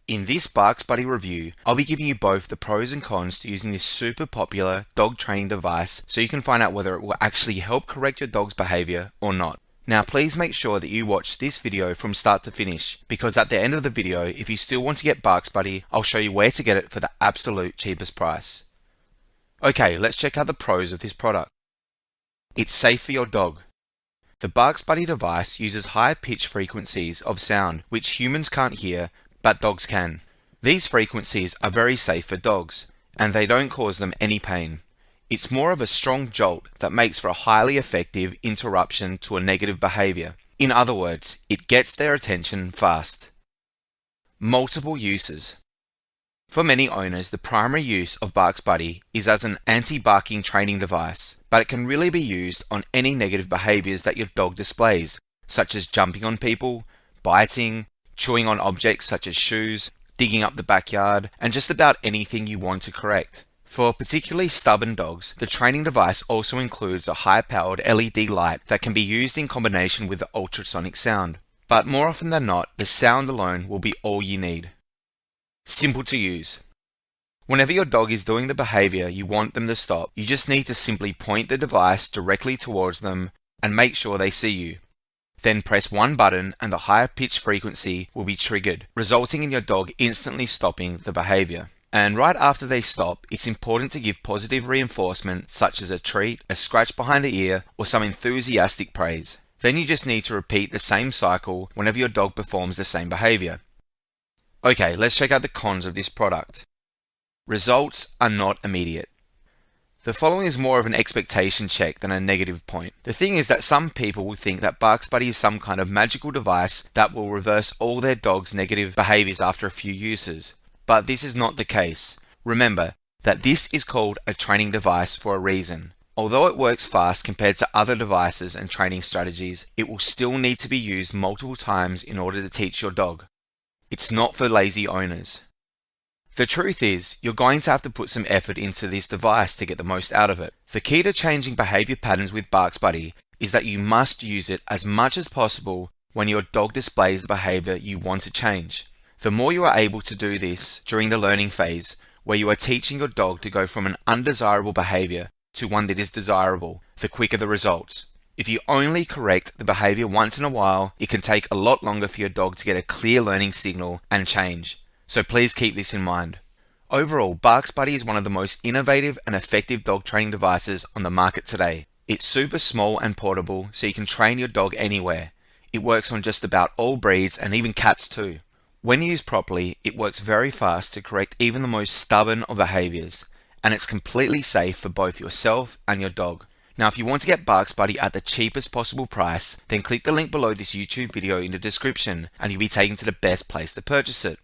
In this Barks Buddy review, I'll be giving you both the pros and cons to using this super popular dog training device so you can find out whether it will actually help correct your dog's behavior or not. Now please make sure that you watch this video from start to finish, because at the end of the video, if you still want to get Barks Buddy, I'll show you where to get it for the absolute cheapest price. Okay, let's check out the pros of this product. It's safe for your dog. The Barks Buddy device uses high pitch frequencies of sound which humans can't hear, but dogs can. These frequencies are very safe for dogs, and they don't cause them any pain. It's more of a strong jolt that makes for a highly effective interruption to a negative behavior. In other words, it gets their attention fast. Multiple uses. For many owners, the primary use of Barks Buddy is as an anti-barking training device, but it can really be used on any negative behaviors that your dog displays, such as jumping on people, biting, chewing on objects such as shoes, digging up the backyard, and just about anything you want to correct. For particularly stubborn dogs, the training device also includes a high-powered LED light that can be used in combination with the ultrasonic sound. But more often than not, the sound alone will be all you need. Simple to use. Whenever your dog is doing the behavior you want them to stop, you just need to simply point the device directly towards them and make sure they see you. Then press one button and the higher pitch frequency will be triggered, resulting in your dog instantly stopping the behavior. And right after they stop, it's important to give positive reinforcement such as a treat, a scratch behind the ear, or some enthusiastic praise. Then you just need to repeat the same cycle whenever your dog performs the same behavior. Okay, let's check out the cons of this product. Results are not immediate. The following is more of an expectation check than a negative point. The thing is that some people will think that Barks Buddy is some kind of magical device that will reverse all their dog's negative behaviors after a few uses. But this is not the case. Remember that this is called a training device for a reason. Although it works fast compared to other devices and training strategies, it will still need to be used multiple times in order to teach your dog. It's not for lazy owners. The truth is, you're going to have to put some effort into this device to get the most out of it. The key to changing behavior patterns with Barks Buddy is that you must use it as much as possible when your dog displays the behavior you want to change. The more you are able to do this during the learning phase, where you are teaching your dog to go from an undesirable behavior to one that is desirable, the quicker the results. If you only correct the behavior once in a while, it can take a lot longer for your dog to get a clear learning signal and change. So please keep this in mind. Overall, Barks Buddy is one of the most innovative and effective dog training devices on the market today. It's super small and portable, so you can train your dog anywhere. It works on just about all breeds and even cats too. When used properly, it works very fast to correct even the most stubborn of behaviors, and it's completely safe for both yourself and your dog. Now, if you want to get Barks Buddy at the cheapest possible price, then click the link below this YouTube video in the description and you'll be taken to the best place to purchase it.